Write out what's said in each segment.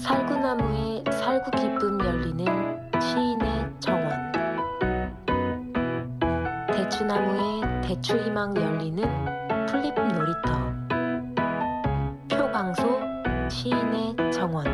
살구나무에 살구 기쁨 열리는 시인의 정원, 대추나무에 대추 희망 열리는 풀잎 놀이터, 표광소 시인의 정원.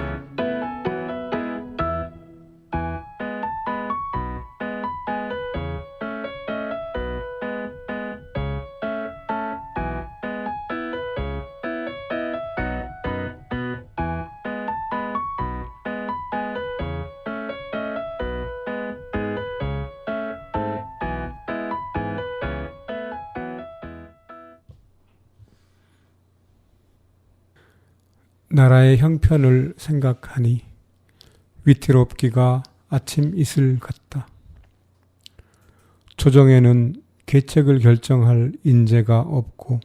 나라의 형편을 생각하니 위태롭기가 아침 이슬 같다. 조정에는 계책을 결정할 인재가 없고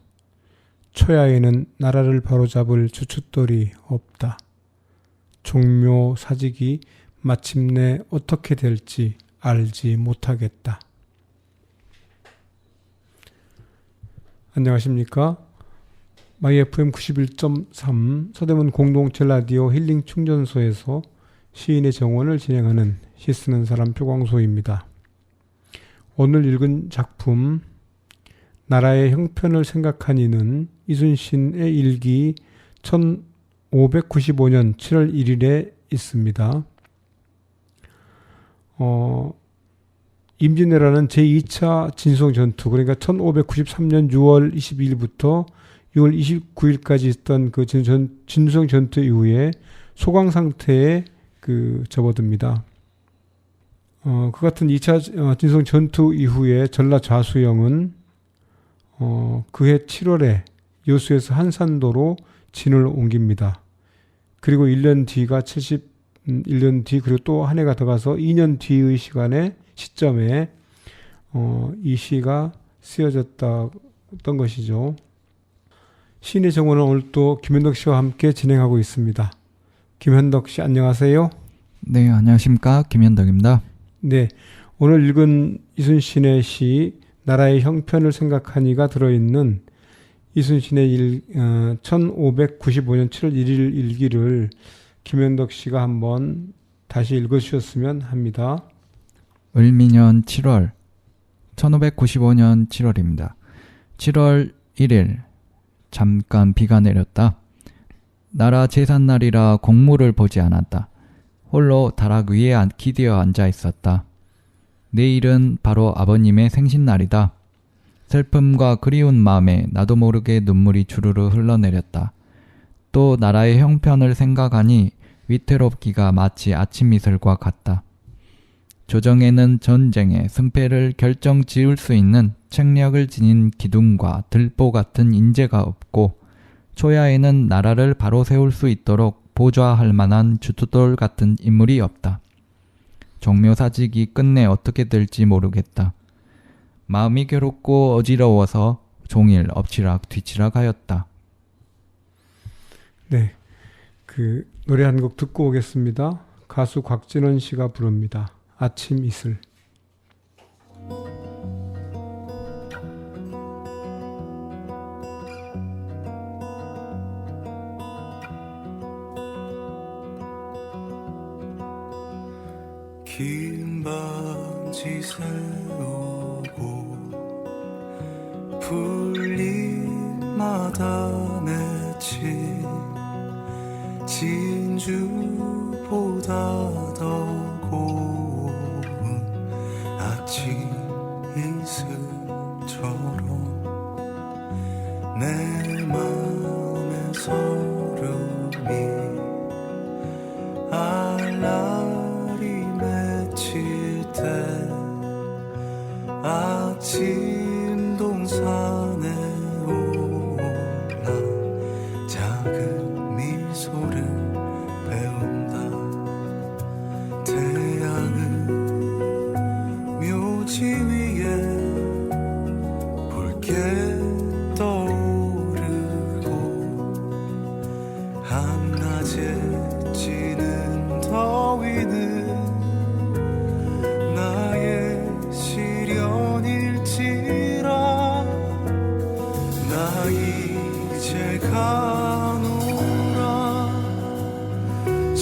초야에는 나라를 바로잡을 주춧돌이 없다. 종묘 사직이 마침내 어떻게 될지 알지 못하겠다. 안녕하십니까? 마이 FM 91.3 서대문 공동체 라디오 힐링 충전소에서 시인의 정원을 진행하는 시 쓰는 사람 표광소입니다. 오늘 읽은 작품 나라의 형편을 생각하니는 이순신의 일기 1595년 7월 1일에 있습니다. 임진왜란은 제2차 진성전투, 그러니까 1593년 6월 22일부터 6월 29일까지 있던 그 진성 전투 이후에 소강 상태에 접어듭니다. 그 같은 2차 진성 전투 이후에 전라 좌수영은 그해 7월에 여수에서 한산도로 진을 옮깁니다. 그리고 1년 뒤가 71년 뒤, 그리고 또 한 해가 더 가서 2년 뒤의 시점에 이 시가 쓰여졌던 것이죠. 시인의 정원은 오늘 또 김현덕 씨와 함께 진행하고 있습니다. 김현덕 씨 안녕하세요. 네, 안녕하십니까. 김현덕입니다. 네, 오늘 읽은 이순신의 시 나라의 형편을 생각하니가 들어있는 이순신의 1595년 7월 1일 일기를 김현덕 씨가 한번 다시 읽어주셨으면 합니다. 을미년 7월 1595년 7월입니다. 7월 1일 잠깐 비가 내렸다. 나라 제삿날이라 공무를 보지 않았다. 홀로 다락 위에 기대어 앉아 있었다. 내일은 바로 아버님의 생신날이다. 슬픔과 그리운 마음에 나도 모르게 눈물이 주르르 흘러내렸다. 또 나라의 형편을 생각하니 위태롭기가 마치 아침 이슬과 같다. 조정에는 전쟁의 승패를 결정 지을 수 있는 책략을 지닌 기둥과 들보 같은 인재가 없고 초야에는 나라를 바로 세울 수 있도록 보좌할 만한 주춧돌 같은 인물이 없다. 종묘사직이 끝내 어떻게 될지 모르겠다. 마음이 괴롭고 어지러워서 종일 엎치락 뒤치락 하였다. 네, 노래 한 곡 듣고 오겠습니다. 가수 곽진원 씨가 부릅니다. 아침 이슬. 긴 밤지 새우고 풀잎마다 맺힌 진주보다 더 고운 아침 이슬처럼 내 맘의 서름이 알알이 맺힐 때 아침 동산에 올라 작은 미소를 배운다. 태양은 묘지 위에 붉게 떠오르고 한낮에 찌는 더위는 나의 시련일지라 나 이제 가노라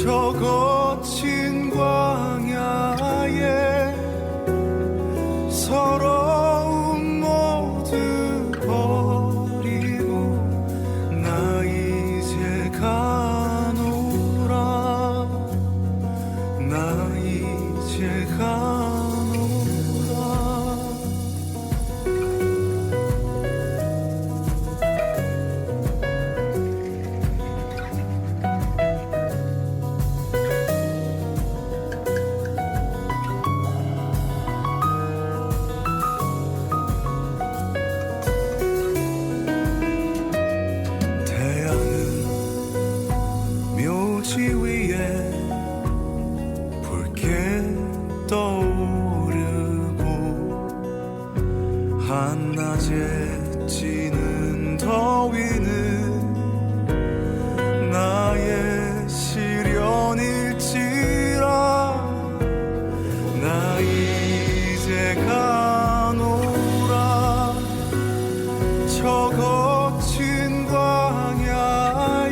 저 거친 광야에 서러움 모두 버리고 나 이제 가노라 나 이제 가노라 태양은 묘지 위에 붉게 떠오르고 한낮에 찌는 더위는 나의 시련일지라 나 이제 가노라 저 거친 광야에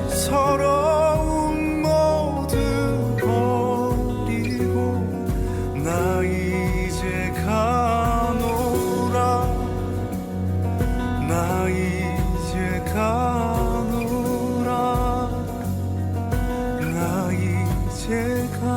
서러움 모두 버리고 나 이제 가노라 나 이제 가노라 나 이제 가노라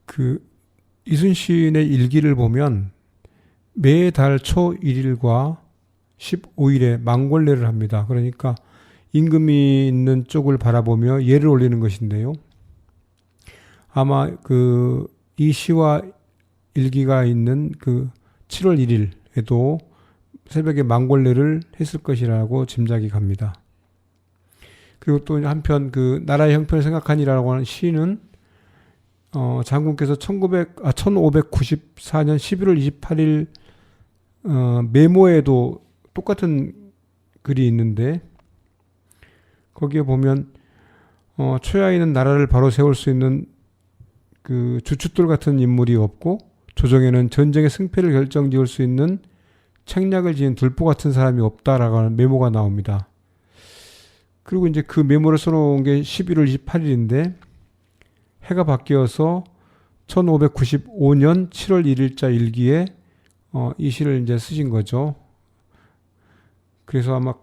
그 이순신의 일기를 보면 매달 초 1일과 15일에 망골례를 합니다. 그러니까 임금이 있는 쪽을 바라보며 예를 올리는 것인데요. 아마 이 시와 일기가 있는 그 7월 1일에도 새벽에 망골례를 했을 것이라고 짐작이 갑니다. 그리고 또 한편 그 나라의 형편을 생각하니라고 하는 시는 장군께서 1594년 11월 28일 메모에도 똑같은 글이 있는데 거기에 보면 초야에는 나라를 바로 세울 수 있는 그 주춧돌 같은 인물이 없고 조정에는 전쟁의 승패를 결정지을 수 있는 책략을 지닌 들보 같은 사람이 없다라고 하는 메모가 나옵니다. 그리고 이제 그 메모를 써놓은 게 11월 28일인데 해가 바뀌어서 1595년 7월 1일자 일기에 이 시를 이제 쓰신 거죠. 그래서 아마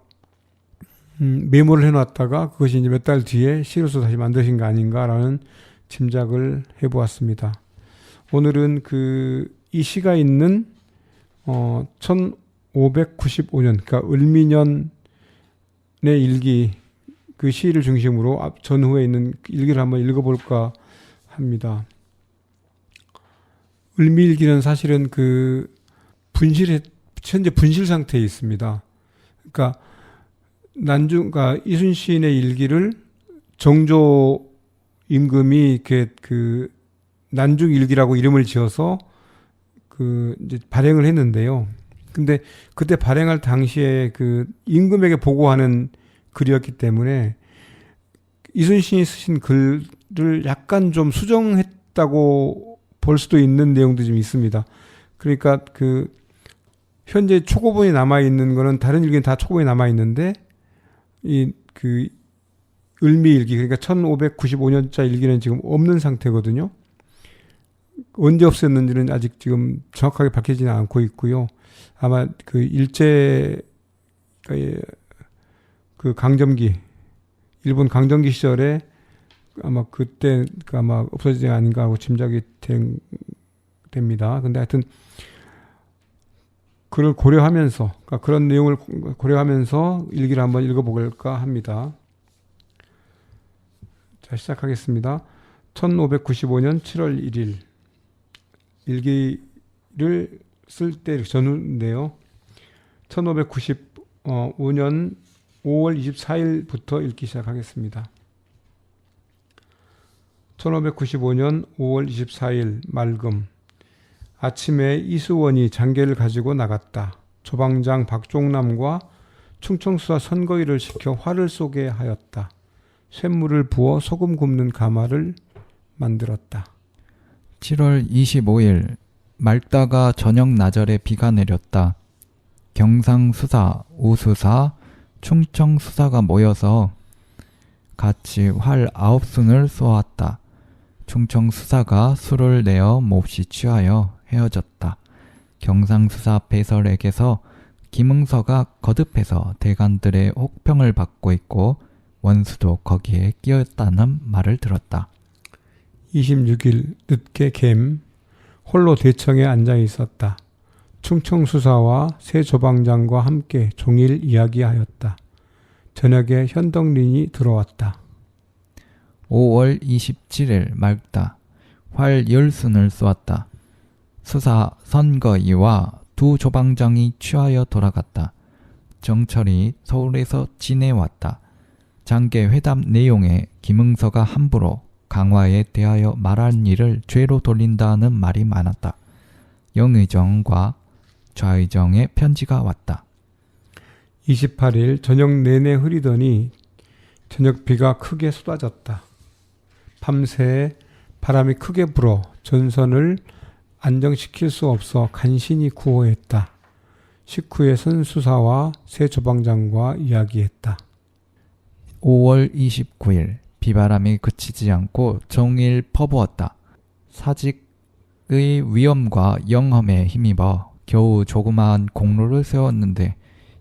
메모를 해놨다가 그것이 이제 몇 달 뒤에 시로서 다시 만드신 거 아닌가라는 짐작을 해보았습니다. 오늘은 이 시가 있는 1595년, 그러니까 을미년의 일기 그 시를 중심으로 전후에 있는 일기를 한번 읽어볼까 합니다. 을미일기는 사실은 현재 분실 상태에 있습니다. 그러니까 그러니까 이순신의 일기를 정조 임금이 이렇게 난중일기라고 이름을 지어서 이제 발행을 했는데요. 근데 그때 발행할 당시에 임금에게 보고하는 글이었기 때문에 이순신이 쓰신 글을 약간 좀 수정했다고 볼 수도 있는 내용도 좀 있습니다. 그러니까 현재 초고본이 남아있는 거는 다른 일기는 다 초고본이 남아있는데 을미일기, 그러니까 1595년자 일기는 지금 없는 상태거든요. 언제 없앴는지는 아직 지금 정확하게 밝혀지지 않고 있고요. 아마 강점기, 일본 강점기 시절에 아마 그때 아마 없어지지 아닌가 하고 짐작이 됩니다. 근데 하여튼 그걸 고려하면서, 그러니까 그런 내용을 고려하면서 일기를 한번 읽어볼까 합니다. 자, 시작하겠습니다. 1595년 7월 1일 일기를 쓸 때 전후인데요. 1595년 5월 24일부터 읽기 시작하겠습니다. 1595년 5월 24일 맑음. 아침에 이수원이 장계를 가지고 나갔다. 조방장 박종남과 충청수사 선거일을 시켜 화를 쏘게 하였다. 쇳물을 부어 소금 굽는 가마를 만들었다. 7월 25일 맑다가 저녁 나절에 비가 내렸다. 경상수사, 우수사, 충청수사가 모여서 같이 활 9순을 쏘았다. 충청수사가 술을 내어 몹시 취하여 헤어졌다. 경상수사 배설에게서 김응서가 거듭해서 대간들의 혹평을 받고 있고 원수도 거기에 끼었다는 말을 들었다. 26일 늦게 갬 홀로 대청에 앉아 있었다. 충청수사와 새 조방장과 함께 종일 이야기하였다. 저녁에 현덕린이 들어왔다. 5월 27일 맑다. 활 10순을 쏘았다. 수사 선거이와 두 조방장이 취하여 돌아갔다. 정철이 서울에서 지내왔다. 장계 회담 내용에 김응서가 함부로 강화에 대하여 말한 일을 죄로 돌린다는 말이 많았다. 영의정과 좌의정의 편지가 왔다. 28일 저녁 내내 흐리더니 저녁 비가 크게 쏟아졌다. 밤새 바람이 크게 불어 전선을 안정시킬 수 없어 간신히 구호했다. 식후에 선수사와 새 조방장과 이야기했다. 5월 29일 비바람이 그치지 않고 종일 퍼부었다. 사직의 위험과 영험에 힘입어 겨우 조그마한 공로를 세웠는데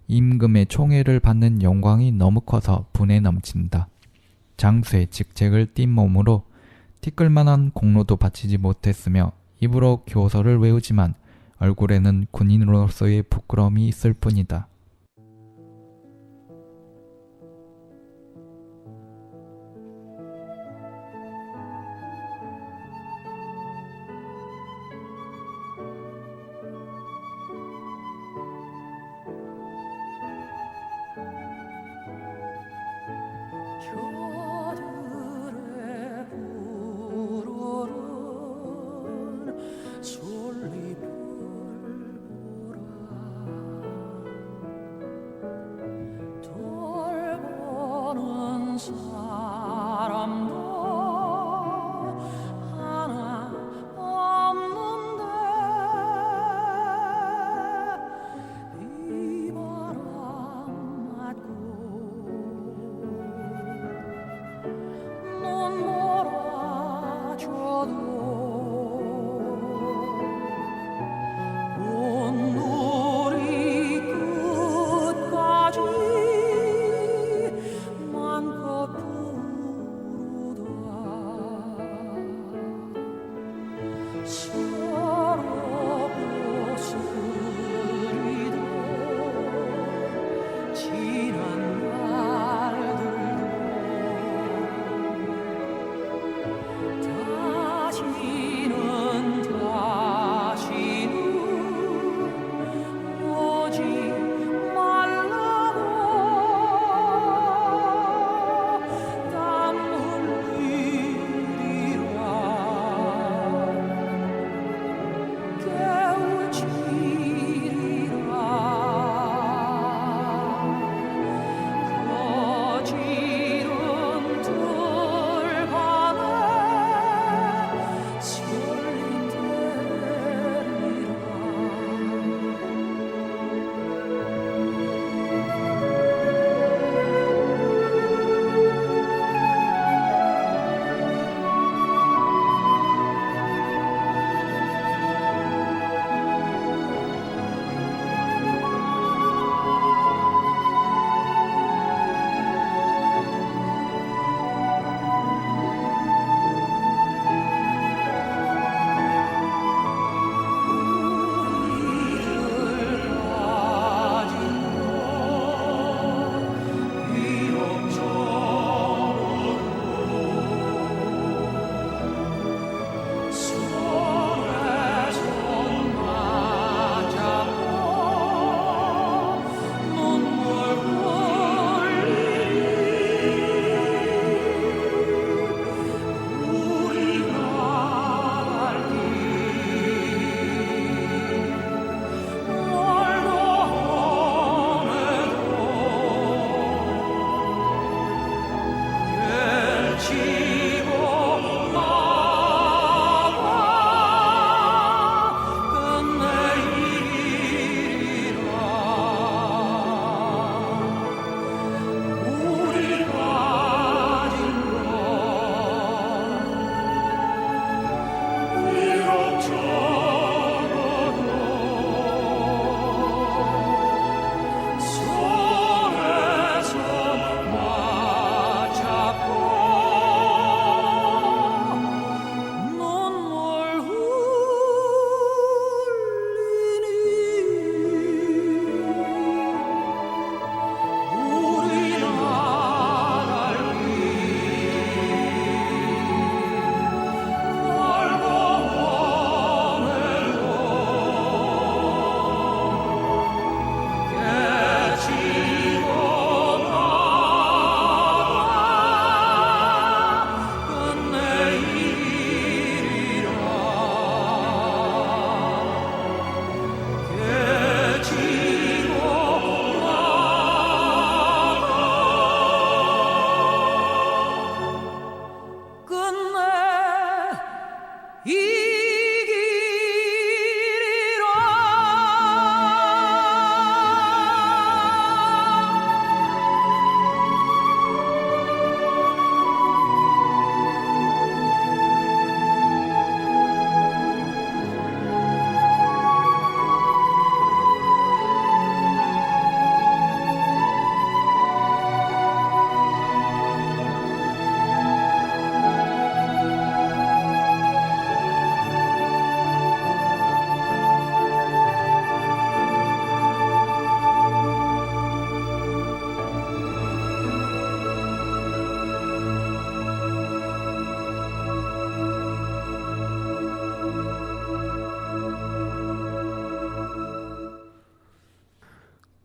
임금의 총애를 받는 영광이 너무 커서 분에 넘친다. 장수의 직책을 띈 몸으로 티끌만한 공로도 바치지 못했으며 입으로 교서를 외우지만 얼굴에는 군인으로서의 부끄러움이 있을 뿐이다. 겨울에 불어른 솔잎을 보라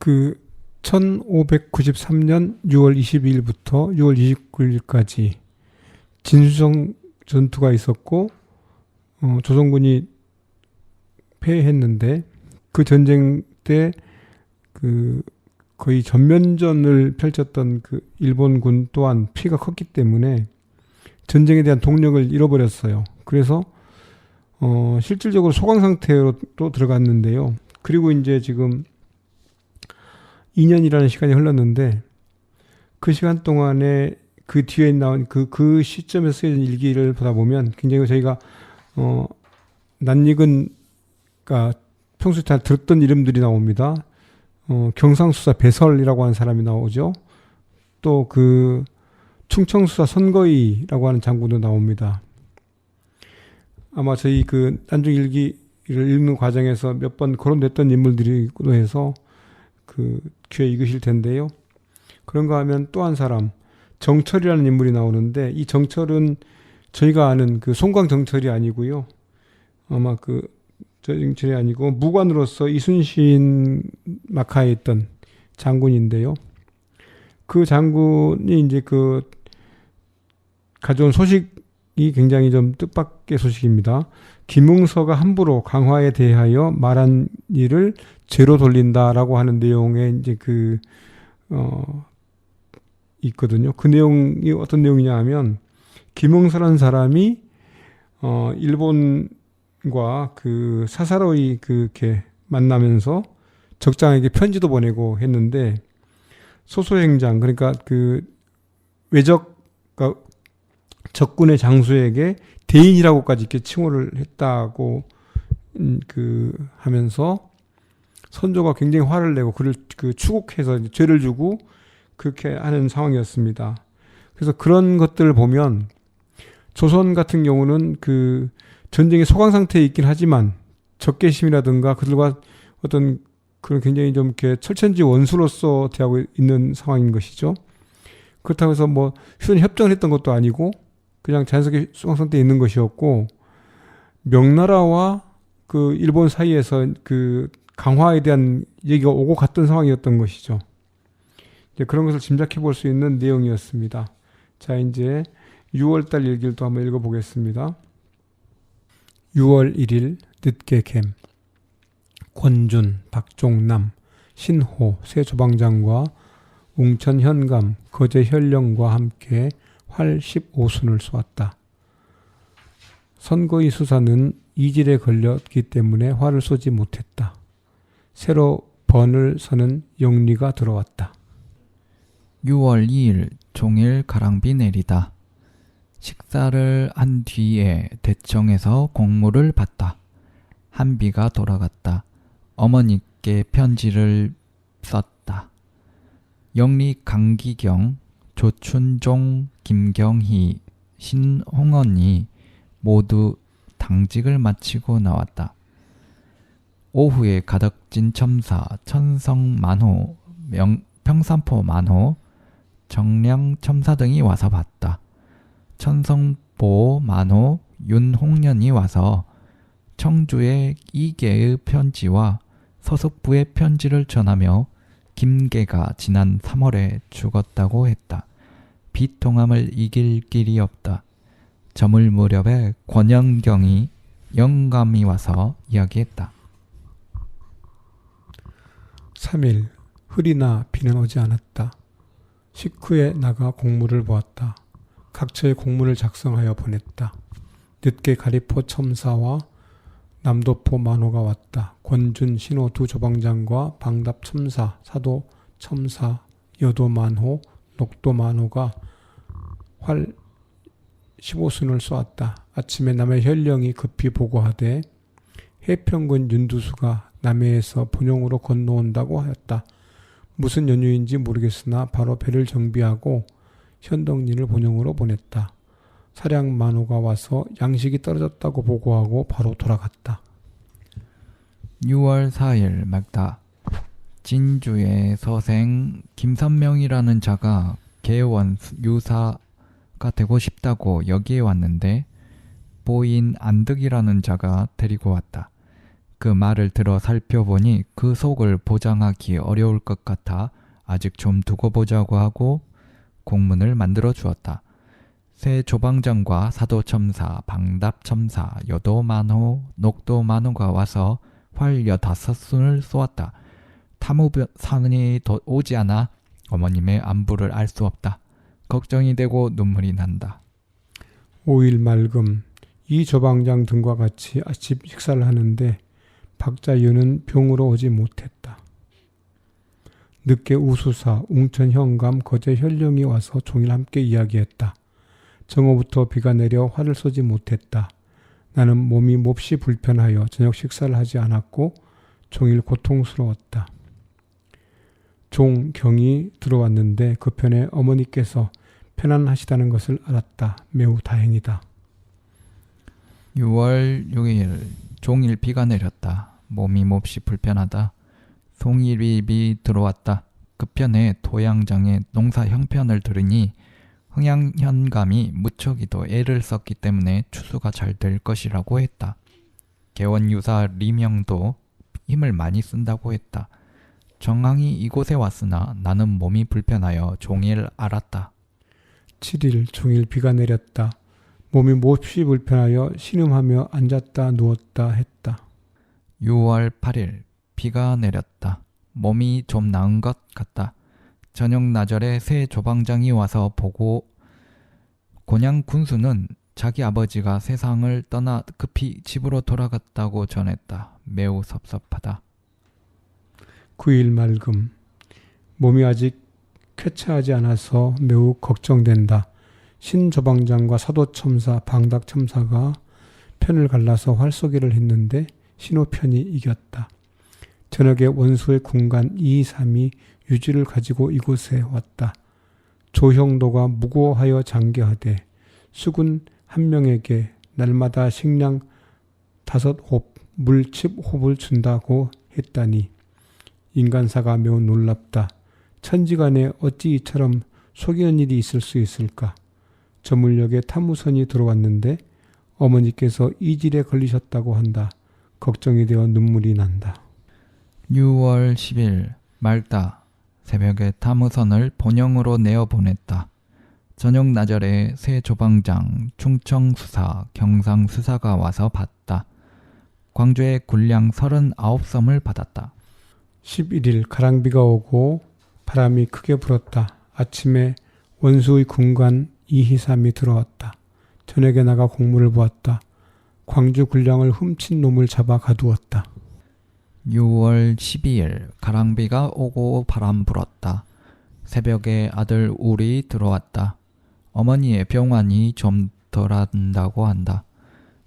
그 1593년 6월 22일부터 6월 29일까지 진수성 전투가 있었고 조선군이 패했는데 그 전쟁 때 그 거의 전면전을 펼쳤던 그 일본군 또한 피가 컸기 때문에 전쟁에 대한 동력을 잃어버렸어요. 그래서 실질적으로 소강 상태로 또 들어갔는데요. 그리고 이제 지금 2년이라는 시간이 흘렀는데 그 시간 동안에 그 뒤에 나온 그 시점에서 쓰여진 일기를 보다 보면 굉장히 저희가 낯익은 평소에 잘 들었던 이름들이 나옵니다. 경상수사 배설이라고 하는 사람이 나오죠. 또 그 충청수사 선거이라고 하는 장군도 나옵니다. 아마 저희 그 난중 일기를 읽는 과정에서 몇 번 거론됐던 인물들이기도 해서 그 귀에 익으실 텐데요. 그런가 하면 또 한 사람 정철이라는 인물이 나오는데 이 정철은 저희가 아는 그 송광 정철이 아니고요. 아마 그 정철이 아니고 무관으로서 이순신 막하에 있던 장군인데요. 그 장군이 이제 그 가져온 소식이 굉장히 좀 뜻밖의 소식입니다. 김응서가 함부로 강화에 대하여 말한 일을 죄로 돌린다라고 하는 내용의 이제 있거든요. 그 내용이 어떤 내용이냐 하면 김응서라는 사람이 일본과 그 사사로이 그렇게 만나면서 적장에게 편지도 보내고 했는데 소소행장 그러니까 그 적군의 장수에게 대인이라고까지 이렇게 칭호를 했다고 하면서 선조가 굉장히 화를 내고 그를 추국해서 죄를 주고 그렇게 하는 상황이었습니다. 그래서 그런 것들을 보면 조선 같은 경우는 그 전쟁의 소강 상태에 있긴 하지만 적개심이라든가 그들과 어떤 그런 굉장히 좀 이렇게 철천지 원수로서 대하고 있는 상황인 것이죠. 그렇다고 해서 뭐 휴전 협정을 했던 것도 아니고 그냥 자연스럽게 소강 상태에 있는 것이었고 명나라와 그 일본 사이에서 그 강화에 대한 얘기가 오고 갔던 상황이었던 것이죠. 이제 그런 것을 짐작해 볼 수 있는 내용이었습니다. 자, 이제 6월달 일기를 또 한번 읽어보겠습니다. 6월 1일 늦게갬 권준, 박종남, 신호, 새 조방장과 웅천 현감, 거제 현령과 함께 활 15순을 쏘았다. 선거의 수사는 이질에 걸렸기 때문에 활을 쏘지 못했다. 새로 번을 서는 영리가 들어왔다. 6월 2일 종일 가랑비 내리다. 식사를 한 뒤에 대청에서 공무를 받다. 한비가 돌아갔다. 어머니께 편지를 썼다. 영리 강기경, 조춘종, 김경희, 신홍언이 모두 당직을 마치고 나왔다. 오후에 가덕진 첨사, 천성만호, 평산포 만호, 정량 첨사 등이 와서 봤다. 천성보 만호, 윤홍련이 와서 청주의 이계의 편지와 서석부의 편지를 전하며 김계가 지난 3월에 죽었다고 했다. 비통함을 이길 길이 없다. 저물 무렵에 권영경이 영감이 와서 이야기했다. 3일 흐리나 비는 오지 않았다. 식후에 나가 공문을 보았다. 각처에 공문을 작성하여 보냈다. 늦게 가리포 첨사와 남도포 만호가 왔다. 권준, 신호 두 조방장과 방답 첨사, 사도 첨사, 여도 만호, 녹도 만호가 활 15순을 쏘았다. 아침에 남해 현령이 급히 보고하되 해평군 윤두수가 남해에서 본영으로 건너온다고 하였다. 무슨 연유인지 모르겠으나 바로 배를 정비하고 현덕리를 본영으로 보냈다. 사량 만호가 와서 양식이 떨어졌다고 보고하고 바로 돌아갔다. 6월 4일 막다. 진주의 서생 김선명이라는 자가 개원 유사가 되고 싶다고 여기에 왔는데 보인 안득이라는 자가 데리고 왔다. 그 말을 들어 살펴보니 그 속을 보장하기 어려울 것 같아 아직 좀 두고 보자고 하고 공문을 만들어 주었다. 새 조방장과 사도첨사, 방답첨사, 여도만호, 녹도만호가 와서 활 15순을 쏘았다. 탐우산이 오지 않아 어머님의 안부를 알 수 없다. 걱정이 되고 눈물이 난다. 5일 맑음 이 조방장 등과 같이 아침 식사를 하는데 박자유는 병으로 오지 못했다. 늦게 우수사, 웅천 현감, 거제 현령이 와서 종일 함께 이야기했다. 정오부터 비가 내려 활을 쏘지 못했다. 나는 몸이 몹시 불편하여 저녁 식사를 하지 않았고 종일 고통스러웠다. 종경이 들어왔는데 그 편에 어머니께서 편안하시다는 것을 알았다. 매우 다행이다. 6월 6일 종일 비가 내렸다. 몸이 몹시 불편하다. 송일입이 들어왔다. 급편에 토양장의 농사 형편을 들으니 흥양현감이 무척이도 애를 썼기 때문에 추수가 잘 될 것이라고 했다. 개원유사 리명도 힘을 많이 쓴다고 했다. 정황이 이곳에 왔으나 나는 몸이 불편하여 종일 앓았다. 7일 종일 비가 내렸다. 몸이 몹시 불편하여 신음하며 앉았다 누웠다 했다. 6월 8일 비가 내렸다. 몸이 좀 나은 것 같다. 저녁 나절에 새 조방장이 와서 보고 곤양 군수는 자기 아버지가 세상을 떠나 급히 집으로 돌아갔다고 전했다. 매우 섭섭하다. 9일 맑음 몸이 아직 쾌차하지 않아서 매우 걱정된다. 신조방장과 사도첨사, 방닥첨사가 편을 갈라서 활쏘기를 했는데 신호편이 이겼다. 저녁에 원수의 군관 2, 3이 유지를 가지고 이곳에 왔다. 조형도가 무고하여 장계하되 수군 한 명에게 날마다 식량 5홉, 물 10홉을 준다고 했다니 인간사가 매우 놀랍다. 천지간에 어찌 이처럼 속이는 일이 있을 수 있을까? 저물역에 탐우선이 들어왔는데 어머니께서 이질에 걸리셨다고 한다. 걱정이 되어 눈물이 난다. 6월 10일 맑다. 새벽에 탐우선을 본영으로 내어보냈다. 저녁 나절에 새 조방장, 충청수사, 경상수사가 와서 봤다. 광주에 군량 39섬을 받았다. 11일 가랑비가 오고 바람이 크게 불었다. 아침에 원수의 군관 이희삼이 들어왔다. 저녁에 나가 공무를 보았다. 광주 군량을 훔친 놈을 잡아 가두었다. 6월 12일 가랑비가 오고 바람 불었다. 새벽에 아들 울이 들어왔다. 어머니의 병환이 좀 덜한다고 한다.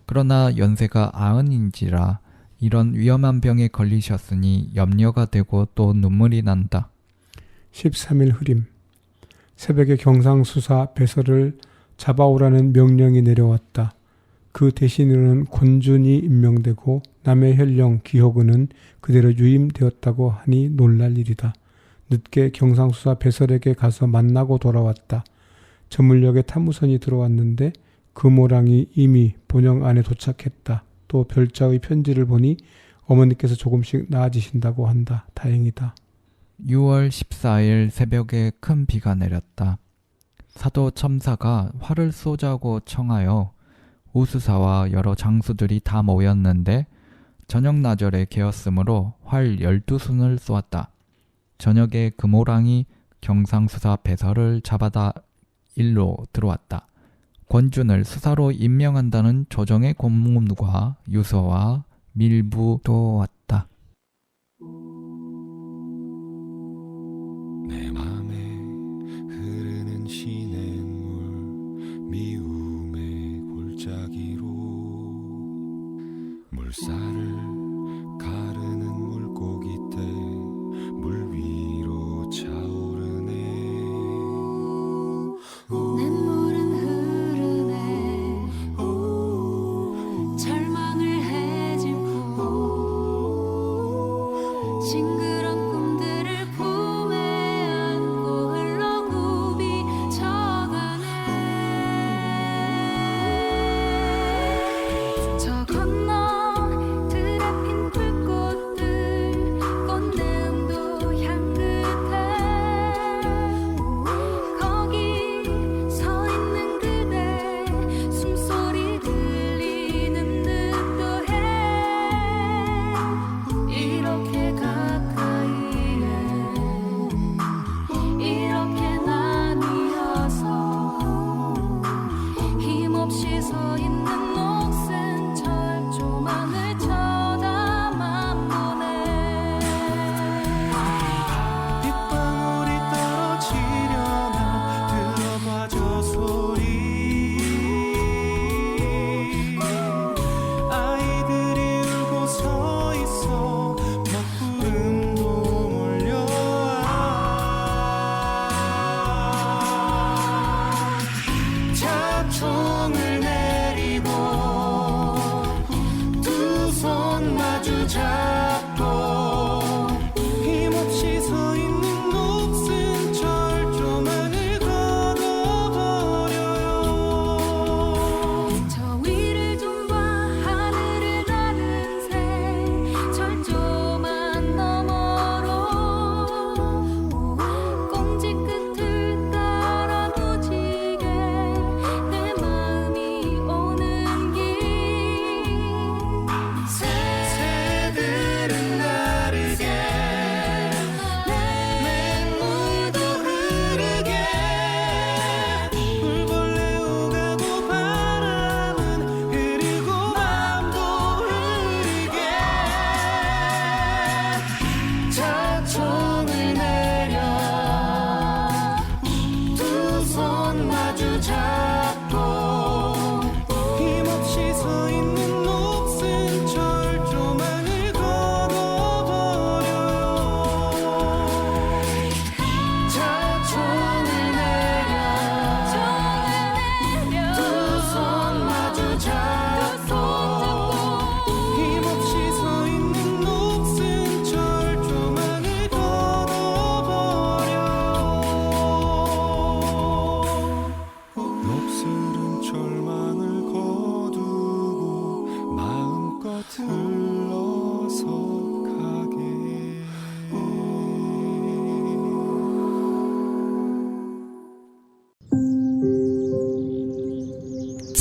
그러나 연세가 90인지라 이런 위험한 병에 걸리셨으니 염려가 되고 또 눈물이 난다. 13일 흐림 새벽에 경상수사 배설을 잡아오라는 명령이 내려왔다. 그 대신으로는 권준이 임명되고 남의 현령 기호군은 그대로 유임되었다고 하니 놀랄 일이다. 늦게 경상수사 배설에게 가서 만나고 돌아왔다. 저물역에 탐우선이 들어왔는데 그 모랑이 이미 본영 안에 도착했다. 또 별자의 편지를 보니 어머니께서 조금씩 나아지신다고 한다. 다행이다. 6월 14일 새벽에 큰 비가 내렸다. 사도 첨사가 활을 쏘자고 청하여 우수사와 여러 장수들이 다 모였는데 저녁 나절에 개었으므로 활 12순을 쏘았다. 저녁에 금호랑이 경상수사 배설을 잡아다 일로 들어왔다. 권준을 수사로 임명한다는 조정의 공문과 유서와 밀부도 왔다. 내 맘에 흐르는 시냇물 미움의 골짜기로 물살을 가르는 물고기 때 물 위로 차오르네. 냇물은 흐르네 절망을 헤집고 징그런 꿈들을 품에 안고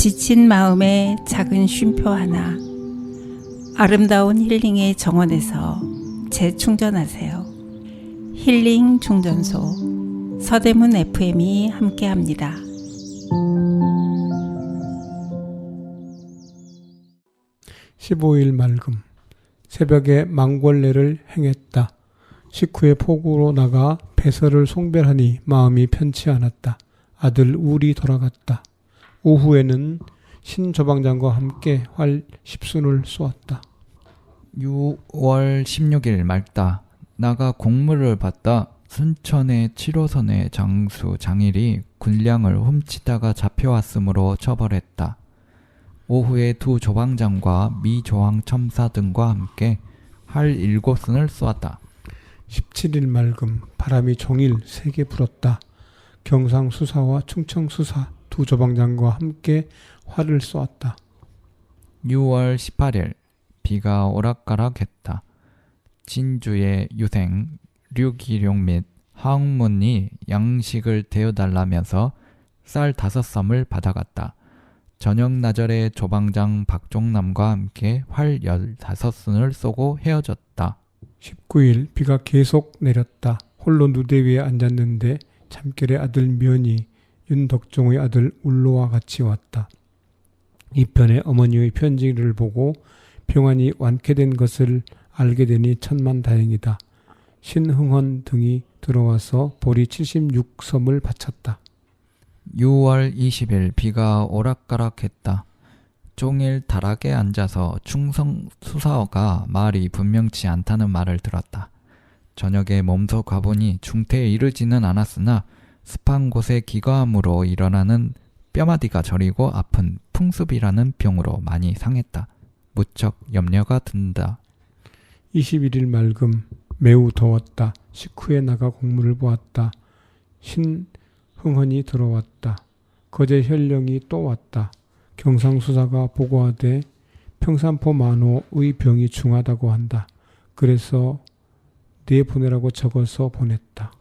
지친 마음에 작은 쉼표 하나. 아름다운 힐링의 정원에서 재충전하세요. 힐링 충전소 서대문 FM이 함께합니다. (15일) 맑음. 새벽에 망골례를 행했다. 식후에 포구로 나가 배설을 송별하니 마음이 편치 않았다. 아들 울이 돌아갔다. 오후에는 신조방장과 함께 활 10순을 쏘았다. 6월 16일 맑다. 나가 공물을 받다. 순천의 7호선의 장수 장일이 군량을 훔치다가 잡혀왔으므로 처벌했다. 오후에 두 조방장과 미 조항 첨사 등과 함께 활 7순을 쏘았다. 17일 맑음. 바람이 종일 세게 불었다. 경상수사와 충청수사 두 조방장과 함께 활을 쏘았다. 6월 18일 비가 오락가락했다. 진주의 유생 류기룡 및 하웅문이 양식을 데워달라면서 쌀 5섬을 받아갔다. 저녁 나절에 조방장 박종남과 함께 활 15순을 쏘고 헤어졌다. 19일 비가 계속 내렸다. 홀로 누대 위에 앉았는데 잠결에 아들 면이 윤덕종의 아들 울로와 같이 왔다. 이편에 어머니의 편지를 보고 평안이 완쾌된 것을 알게 되니 천만다행이다. 신흥헌 등이 들어와서 보리 76섬을 바쳤다. 6월 20일 비가 오락가락했다. 종일 다락에 앉아서 충성 수사어가 말이 분명치 않다는 말을 들었다. 저녁에 몸소 가보니 중태에 이르지는 않았으나 습한 곳에 기거함으로 일어나는 뼈마디가 저리고 아픈 풍습이라는 병으로 많이 상했다. 무척 염려가 든다. 21일 맑음. 매우 더웠다. 식후에 나가 공문을 보았다. 신흥헌이 들어왔다. 거제 현령이 또 왔다. 경상수사가 보고하되 평산포 만호의 병이 중하다고 한다. 그래서 내보내라고 적어서 보냈다.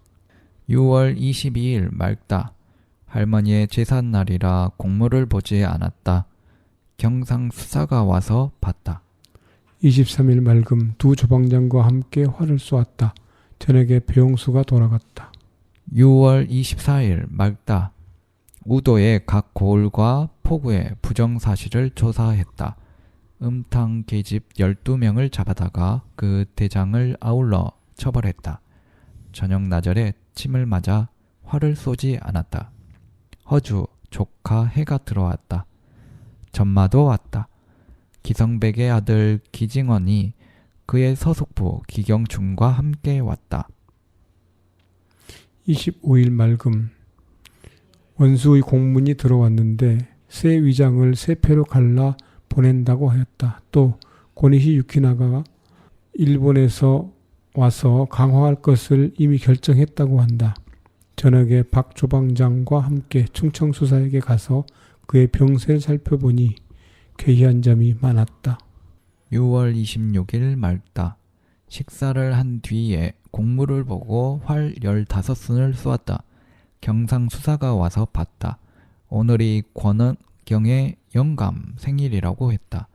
6월 22일 맑다. 할머니의 제삿날이라 공물을 보지 않았다. 경상수사가 와서 봤다. 23일 맑음. 두 조방장과 함께 활을 쏘았다. 저녁에 배용수가 돌아갔다. 6월 24일 맑다. 우도의 각 고을과 포구의 부정사실을 조사했다. 음탕 계집 12명을 잡아다가 그 대장을 아울러 처벌했다. 저녁 나절에 침을 맞아 활을 쏘지 않았다. 허주, 조카 해가 들어왔다. 전마도 왔다. 기성백의 아들 기징원이 그의 서숙부 기경춘과 함께 왔다. 25일 맑음. 원수의 공문이 들어왔는데 새 위장을 세 패로 갈라 보낸다고 하였다. 또 고니시 유키나가 일본에서 와서 강화할 것을 이미 결정했다고 한다. 저녁에 박 조방장과 함께 충청수사에게 가서 그의 병세를 살펴보니 괴이한 점이 많았다. 6월 26일 맑다. 식사를 한 뒤에 공물을 보고 활 15순을 쏘았다. 경상수사가 와서 봤다. 오늘이 권은경의 영감 생일이라고 했다.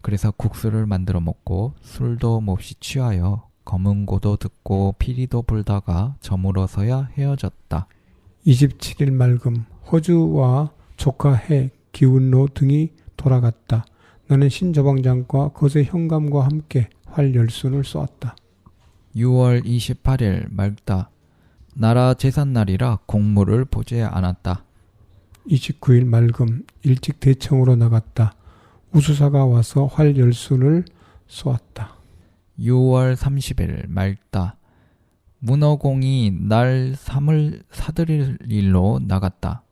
그래서 국수를 만들어 먹고 술도 몹시 취하여 검은고도 듣고 피리도 불다가 저물어서야 헤어졌다. 27일 맑음. 허주와 조카 해, 기운로 등이 돌아갔다. 나는 신조방장과 거제 현감과 함께 활 10순을 쏘았다. 6월 28일 맑다. 나라 제삿날이라 공물을 보지 않았다. 29일 맑음. 일찍 대청으로 나갔다. 우수사가 와서 활 10순을 쏘았다. 6월 30일 맑다. 문어공이 날 삼을 사들일 일로 나갔다.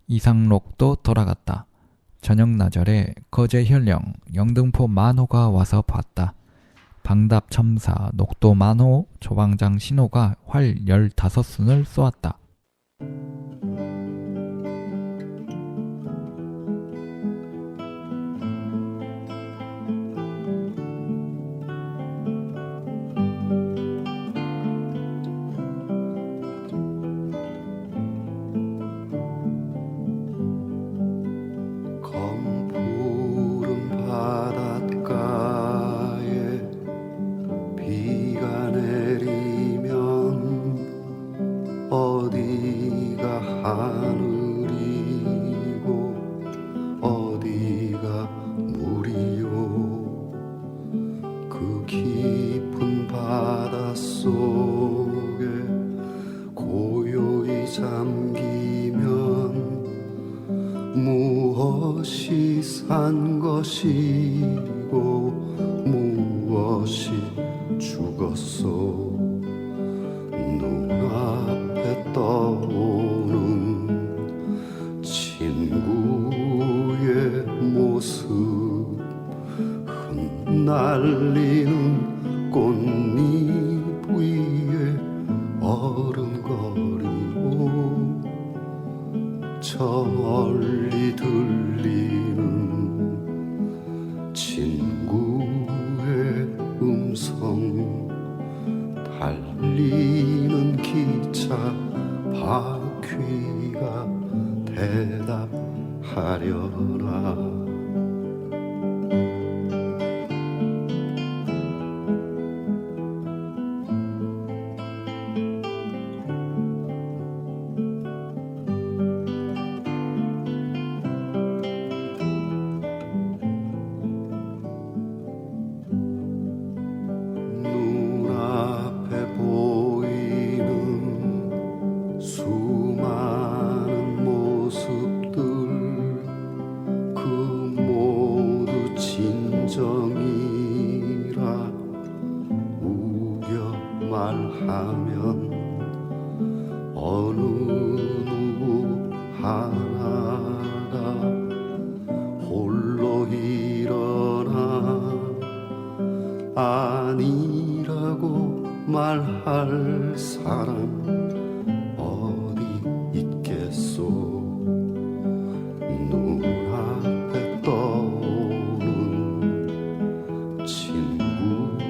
이상록도 돌아갔다. 저녁 나절에 거제 현령 영등포 만호가 와서 봤다. 방답 첨사 녹도 만호 조방장 신호가 활 15순을 쏘았다. 하늘이고 어디가 물이요 그 깊은 바닷속에 고요히 잠기면 무엇이 산 것이고 무엇이 죽었소 눈앞에 떠오는 친구의 모습 흩날리는 꽃잎 위에 어른거리고 저 멀리 들리는 친구의 음성 달리는 기차 바퀴가 대답하려라 눈앞에 보이는 수많은 모습들 그 모두 진정이라 우겨 말하면 어느 누구 하나가 홀로 일어나 아니라고 말할 사람 어디 있겠소 눈앞에 떠오른 친구의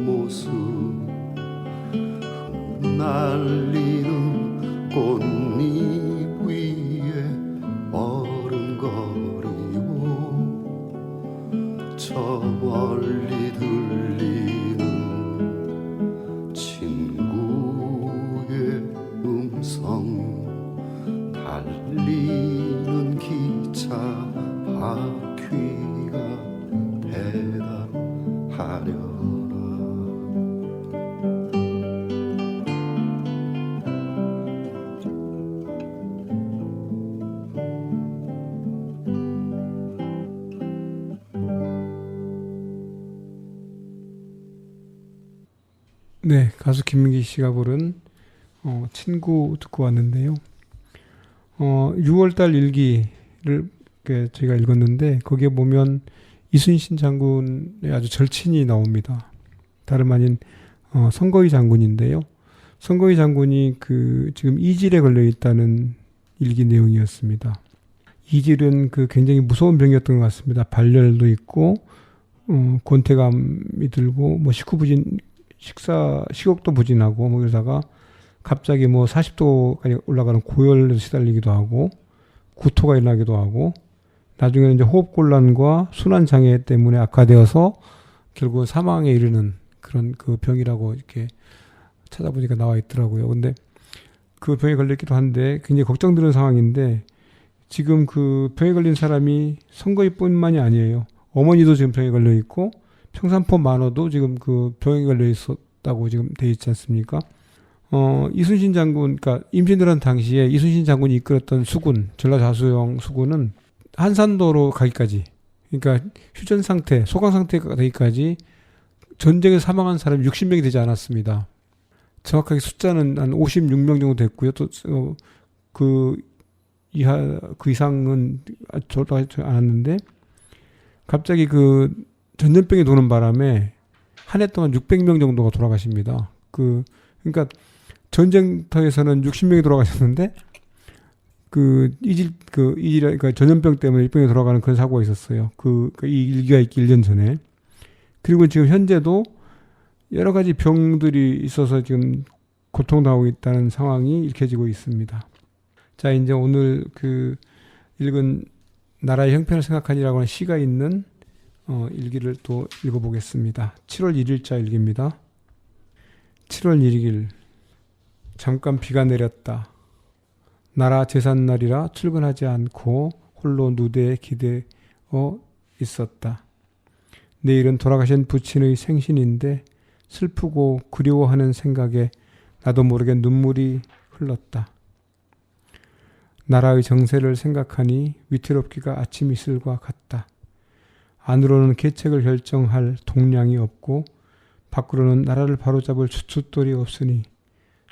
모습 흩날리는 꽃잎 위에 어른거리고 저 멀리 들리는 친구의 음성 달리는 기차 바퀴가 대답하려라 네, 가수 김민기 씨가 부른 친구 듣고 왔는데요. 6월달 일기를 저희가 읽었는데 거기에 보면 이순신 장군의 아주 절친이 나옵니다. 다름 아닌 선거위 장군인데요. 선거위 장군이 지금 이질에 걸려 있다는 일기 내용이었습니다. 이질은 굉장히 무서운 병이었던 것 같습니다. 발열도 있고 권태감이 들고 식욕도 부진하고 그러다가 갑자기 40도까지 올라가는 고열로 시달리기도 하고 구토가 일어나기도 하고 나중에는 이제 호흡곤란과 순환장애 때문에 악화되어서 결국 사망에 이르는 그런 병이라고 이렇게 찾아보니까 나와 있더라고요. 근데 그 병에 걸렸기도 한데 굉장히 걱정되는 상황인데 지금 병에 걸린 사람이 선거위뿐만이 아니에요. 어머니도 지금 병에 걸려 있고 평산포 만호도 지금 병에 걸려 있었다고 지금 돼 있지 않습니까? 이순신 장군, 그러니까 임진왜란 당시에 이순신 장군이 이끌었던 수군, 전라자수영 수군은 한산도로 가기까지, 그러니까 휴전 상태, 소강 상태가 되기까지 전쟁에 사망한 사람이 60명이 되지 않았습니다. 정확하게 숫자는 한 56명 정도 됐고요. 또 그 이상은 저도 않았는데 갑자기 전염병이 도는 바람에 한 해 동안 600명 정도가 돌아가십니다. 그러니까 전쟁터에서는 60명이 돌아가셨는데 그러니까 전염병 때문에 일병이 돌아가는 그런 사고가 있었어요. 이 일기가 있기 1년 전에. 그리고 지금 현재도 여러 가지 병들이 있어서 지금 고통당하고 있다는 상황이 읽혀지고 있습니다. 자, 이제 오늘 읽은 나라의 형편을 생각하니라고 하는 시가 있는 일기를 또 읽어보겠습니다. 7월 1일자 일기입니다. 7월 1일 잠깐 비가 내렸다. 나라 제삿날이라 출근하지 않고 홀로 누대에 기대어 있었다. 내일은 돌아가신 부친의 생신인데 슬프고 그리워하는 생각에 나도 모르게 눈물이 흘렀다. 나라의 정세를 생각하니 위태롭기가 아침 이슬과 같다. 안으로는 계책을 결정할 동량이 없고 밖으로는 나라를 바로잡을 주춧돌이 없으니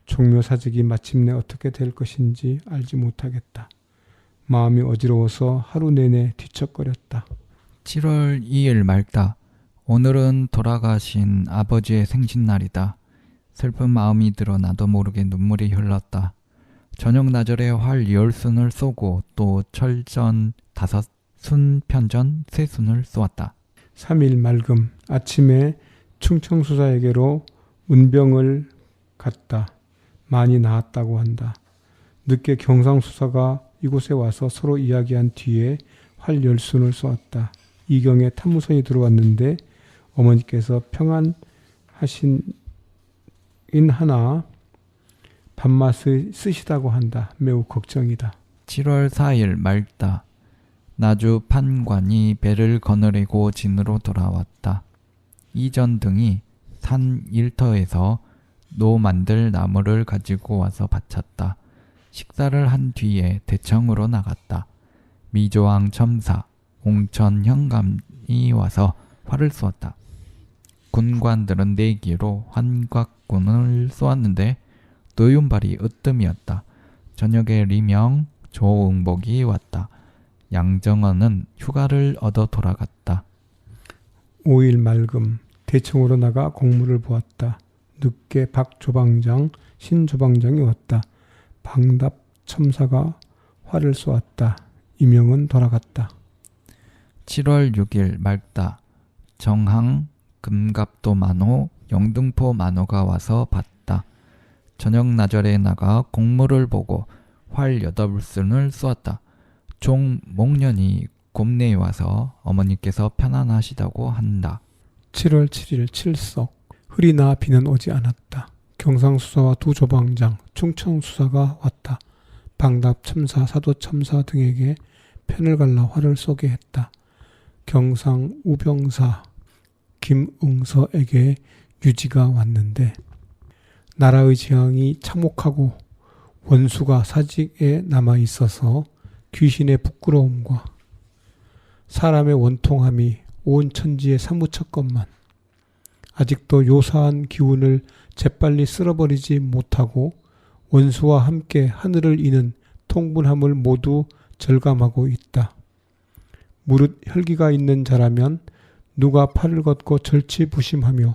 종묘사직이 마침내 어떻게 될 것인지 알지 못하겠다. 마음이 어지러워서 하루 내내 뒤척거렸다. 7월 2일 맑다. 오늘은 돌아가신 아버지의 생신날이다. 슬픈 마음이 들어 나도 모르게 눈물이 흘렀다. 저녁 나절에 활 10순을 쏘고 또 철전 5순, 편전 3순을 쏘았다. 3일 맑음 아침에 충청수사에게로 운병을 갔다. 많이 나았다고 한다. 늦게 경상수사가 이곳에 와서 서로 이야기한 뒤에 활 10순을 쏘았다. 이경에 탐무선이 들어왔는데 어머니께서 평안하신 하나 밥맛을 쓰시다고 한다. 매우 걱정이다. 7월 4일 맑다. 나주 판관이 배를 거느리고 진으로 돌아왔다. 이전 등이 산 일터에서 노 만들 나무를 가지고 와서 바쳤다. 식사를 한 뒤에 대청으로 나갔다. 미조왕 첨사, 옹천 현감이 와서 활을 쏘았다. 군관들은 내기로 환각군을 쏘았는데 노윤발이 으뜸이었다. 저녁에 리명, 조응복이 왔다. 양정원은 휴가를 얻어 돌아갔다. 5일 맑음 대청으로 나가 공무를 보았다. 늦게 박조방장, 신조방장이 왔다. 방답 첨사가 활을 쏘았다. 이명은 돌아갔다. 7월 6일 맑다. 정항, 금갑도 만호, 영등포 만호가 와서 봤다. 저녁 나절에 나가 공무를 보고 활 8순을 쏘았다. 종 목련이 곱내에 와서 어머니께서 편안하시다고 한다. 7월 7일 칠석 흐리나 비는 오지 않았다. 경상수사와 두 조방장, 충청수사가 왔다. 방답 첨사, 사도 첨사 등에게 편을 갈라 활을 쏘게 했다. 경상 우병사 김응서에게 유지가 왔는데 나라의 재앙이 참혹하고 원수가 사직에 남아있어서 귀신의 부끄러움과 사람의 원통함이 온 천지에 사무쳤건만 아직도 요사한 기운을 재빨리 쓸어버리지 못하고 원수와 함께 하늘을 이는 통분함을 모두 절감하고 있다. 무릇 혈기가 있는 자라면 누가 팔을 걷고 절치부심하며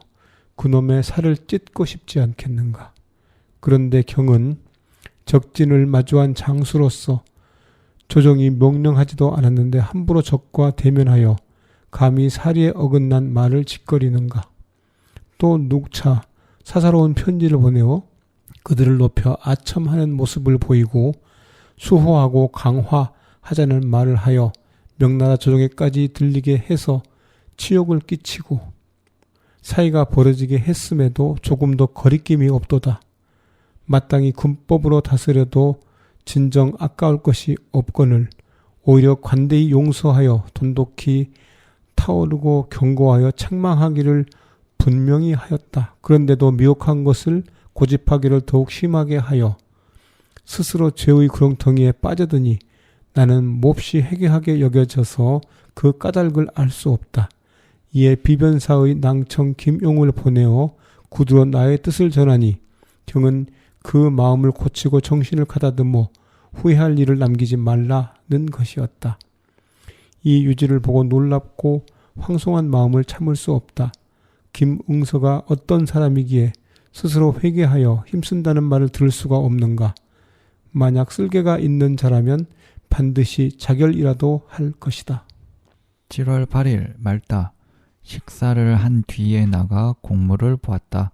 그놈의 살을 찢고 싶지 않겠는가. 그런데 경은 적진을 마주한 장수로서 조정이 명령하지도 않았는데 함부로 적과 대면하여 감히 사리에 어긋난 말을 짓거리는가. 또 누차 사사로운 편지를 보내어 그들을 높여 아첨하는 모습을 보이고 수호하고 강화하자는 말을 하여 명나라 조정에까지 들리게 해서 치욕을 끼치고 사이가 벌어지게 했음에도 조금도 거리낌이 없도다. 마땅히 군법으로 다스려도 진정 아까울 것이 없거늘 오히려 관대히 용서하여 돈독히 타오르고 경고하여 책망하기를 분명히 하였다. 그런데도 미혹한 것을 고집하기를 더욱 심하게 하여 스스로 죄의 구렁텅이에 빠져드니 나는 몹시 해괴하게 여겨져서 그 까닭을 알 수 없다. 이에 비변사의 낭청 김용을 보내어 구두로 나의 뜻을 전하니 경은 그 마음을 고치고 정신을 가다듬어 후회할 일을 남기지 말라는 것이었다. 이 유지를 보고 놀랍고 황송한 마음을 참을 수 없다. 김응서가 어떤 사람이기에 스스로 회개하여 힘쓴다는 말을 들을 수가 없는가. 만약 쓸개가 있는 자라면 반드시 자결이라도 할 것이다. 7월 8일 맑다. 식사를 한 뒤에 나가 공무를 보았다.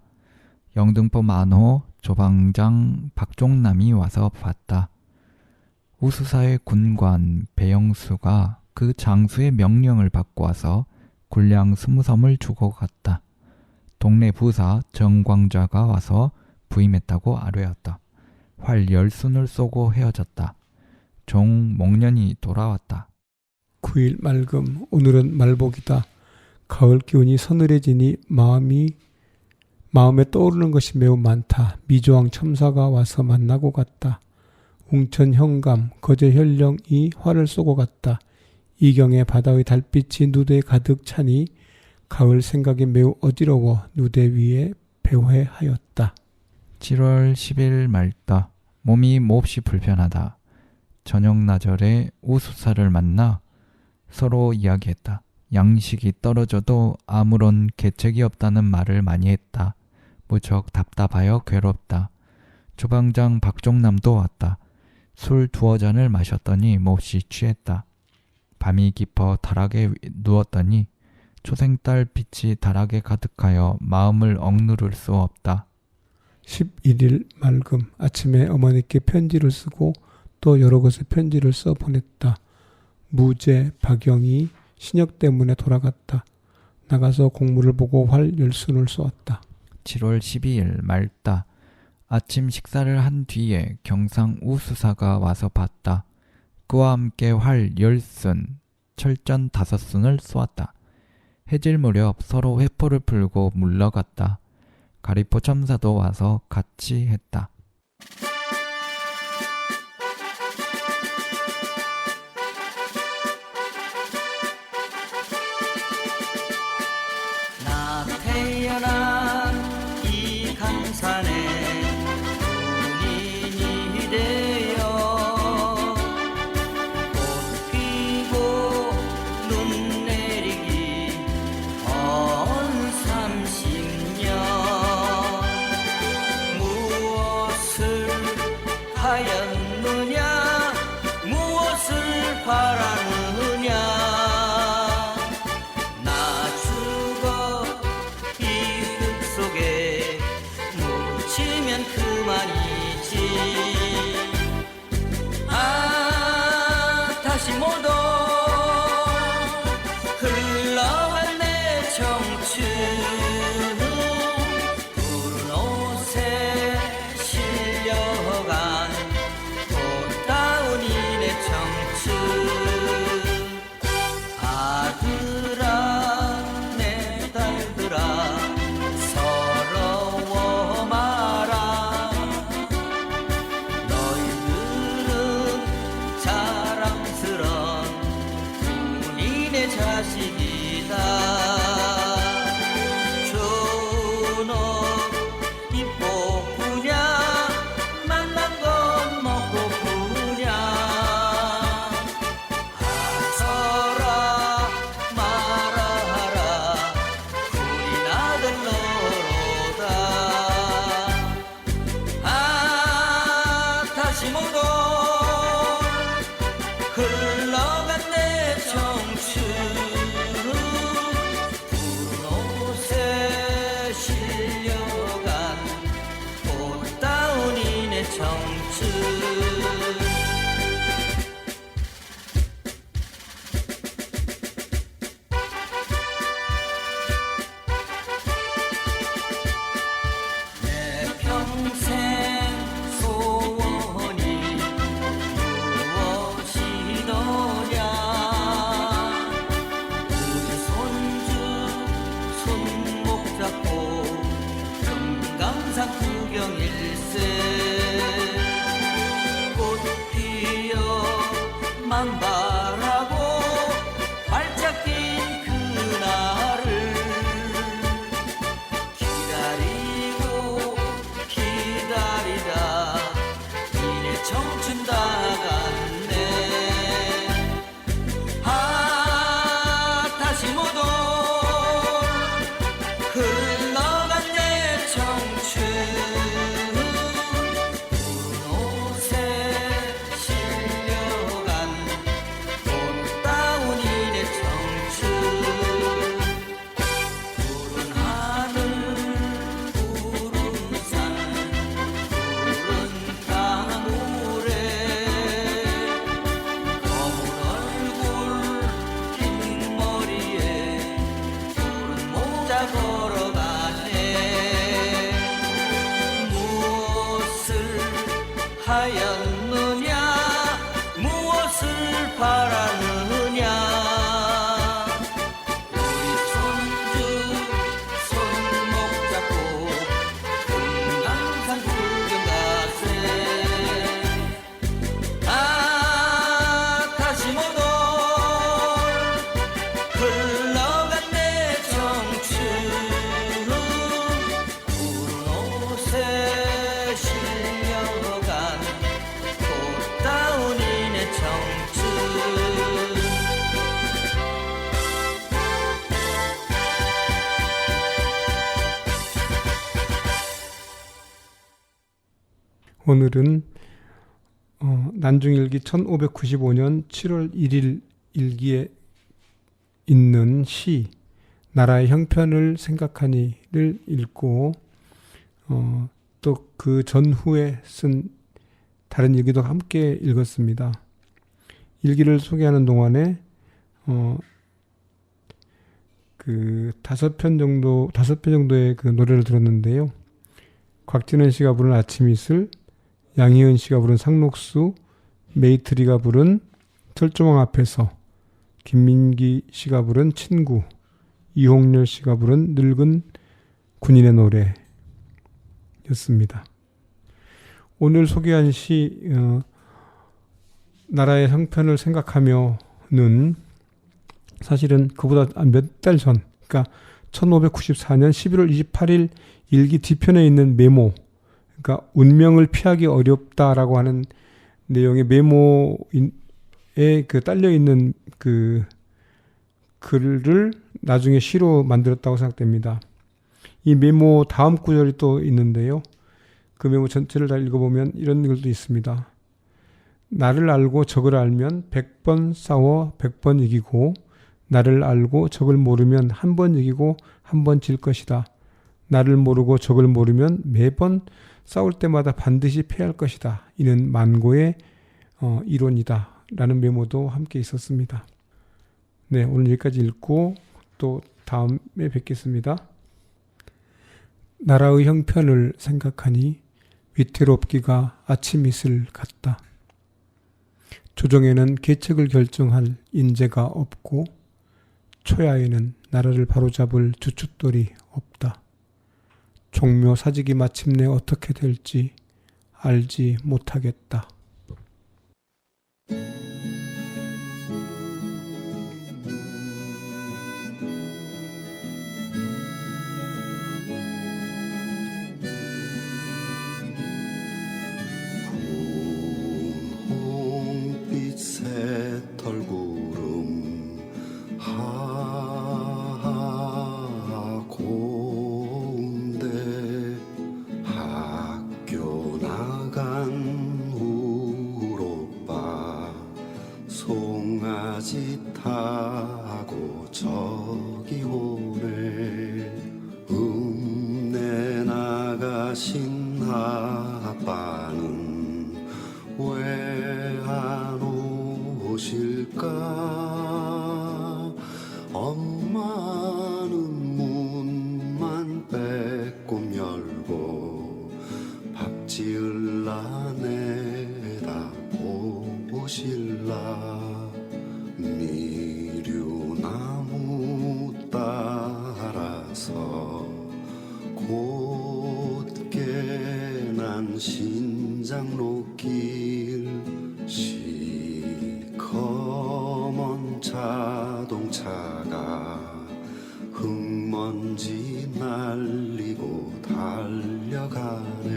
영등포 만호 조방장 박종남이 와서 봤다. 우수사의 군관 배영수가 그 장수의 명령을 받고 와서 군량 20섬을 주고 갔다. 동네 부사 정광자가 와서 부임했다고 아뢰었다. 활 10순을 쏘고 헤어졌다. 종 목련이 돌아왔다. 9일 맑음, 오늘은 말복이다. 가을 기운이 서늘해지니 마음에 떠오르는 것이 매우 많다. 미조왕 첨사가 와서 만나고 갔다. 웅천 현감, 거제 현령이 활을 쏘고 갔다. 이경의 바다의 달빛이 누대에 가득 차니 가을 생각이 매우 어지러워 누대 위에 배회하였다. 7월 10일 맑다. 몸이 몹시 불편하다. 저녁 나절에 우수사를 만나 서로 이야기했다. 양식이 떨어져도 아무런 계책이 없다는 말을 많이 했다. 무척 답답하여 괴롭다. 주방장 박종남도 왔다. 술 2잔을 마셨더니 몹시 취했다. 밤이 깊어 다락에 누웠더니 초생달 빛이 다락에 가득하여 마음을 억누를 수 없다. 11일 맑음, 아침에 어머니께 편지를 쓰고 또 여러 곳에 편지를 써 보냈다. 무제, 박영이 신역 때문에 돌아갔다. 나가서 공무를 보고 활 10순을 쏘았다. 7월 12일 맑다. 아침 식사를 한 뒤에 경상 우수사가 와서 봤다. 그와 함께 활 10순, 철전 5순을 쏘았다. 해질 무렵 서로 회포를 풀고 물러갔다. 가리포 첨사도 와서 같이 했다. 나 태어난 이 강산에 군인이 되어 꽃 피고 눈 내리기 언 30년 무엇을 하였느냐 무엇을 바라느냐 나 죽어 이 흙 속에 묻히면 그만이지 다시 못 올 흘러간 내 청춘 푸른 옷에 실려간 꽃다운 이내 청춘 아들아 내 딸들아 서러워 마라 너희들은 자랑스런 군인의 자식이다 좋은 옷 입고 부냐 만난 건 먹고 부냐 하서라 말아라 군인 아들 너로다 다시 못 올 흘러간 내 청춘 푸른 옷에 실려간 꽃다운 이내 청춘 내 평생 소원이 무엇이더냐 우리 손주 손목 잡고 금강산 구경일세 꽃 피어 만발하고 활짝 핀 그날을 기다리고 기다리다 이내 청춘 다 갔네 다시 못 올 흘러간 내 청춘 푸른 옷에 실려간 걷느냐 무엇을 바라느냐 우리 손주 손목 잡고 금강산 구경 가세 다시 못 올 흘러간 내 청춘 푸른 옷에 실려간 꽃다운 이내 청춘 오늘은 난중일기 1595년 7월 1일 일기에 있는 시 나라의 형편을 생각하니를 읽고 또 그 전후에 쓴 다른 일기도 함께 읽었습니다. 일기를 소개하는 동안에 그 5편 정도의 그 노래를 들었는데요. 곽진원 씨가 부른 아침 이슬, 양희은 씨가 부른 상록수, 메이트리가 부른 철조망 앞에서, 김민기 씨가 부른 친구, 이홍렬 씨가 부른 늙은 군인의 노래였습니다. 오늘 소개한 시 나라의 형편을 생각하며는 사실은 그보다 몇 달 전, 그러니까 1594년 11월 28일 일기 뒤편에 있는 메모, 그러니까 운명을 피하기 어렵다라고 하는 내용의 메모에 그 딸려 있는 그 글을 나중에 시로 만들었다고 생각됩니다. 이 메모 다음 구절이 또 있는데요. 그 메모 전체를 다 읽어보면 이런 글도 있습니다. 나를 알고 적을 알면 100번 싸워 100번 이기고, 나를 알고 적을 모르면 한 번 이기고 한 번 질 것이다. 나를 모르고 적을 모르면 매번 싸울 때마다 반드시 패할 것이다. 이는 만고의 이론이다. 라는 메모도 함께 있었습니다. 네, 오늘 여기까지 읽고 또 다음에 뵙겠습니다. 나라의 형편을 생각하니 위태롭기가 아침 이슬 같다. 조정에는 계책을 결정할 인재가 없고 초야에는 나라를 바로잡을 주춧돌이 없다. 종묘 사직이 마침내 어떻게 될지 알지 못하겠다. 홍빛 새털구름 고운데 학교 나간 우로빠 송아지 타고 저기 오네. 읍내 나가신 아빠는 왜 안 오실까? 엄마는 문만 빼꼼 열고 밥 지을라 내다 보실라. 미류나무 따라서 곧게 난 신장로길 시커먼 자동차가 흙먼지 날리고 달려가네.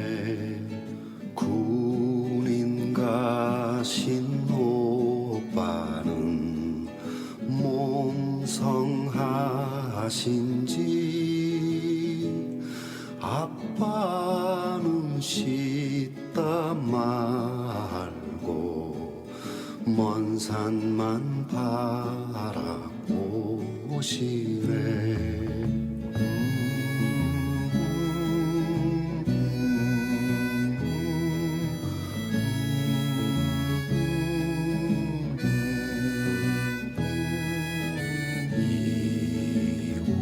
군인 가신 오빠는 몸성하신지 아빠는 씻다 말고 먼 산만 바라보시네.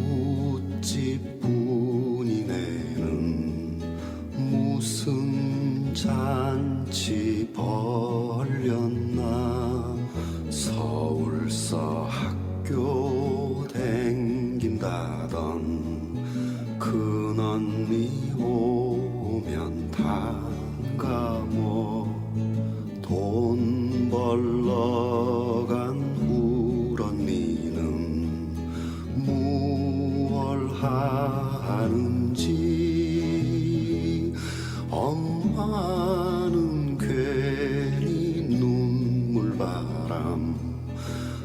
이웃집 분이네는 무슨 잔치 벌 돌렸나 서울서 학교 댕긴다던 큰언니 오면 돈 벌러 간 울언니는 무얼 하는지 엄마는 괜히 눈물바람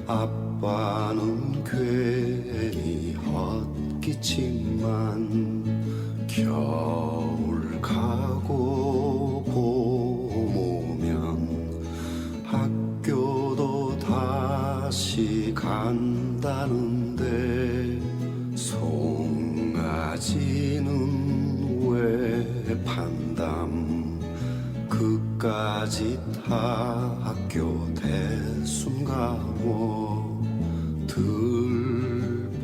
아빠는 괜히 헛기침만 겨울 가고 봄 오면 학교도 다시 간다는데 송아지는 왜 판담 그까짓 학교 대순가 뭐 들판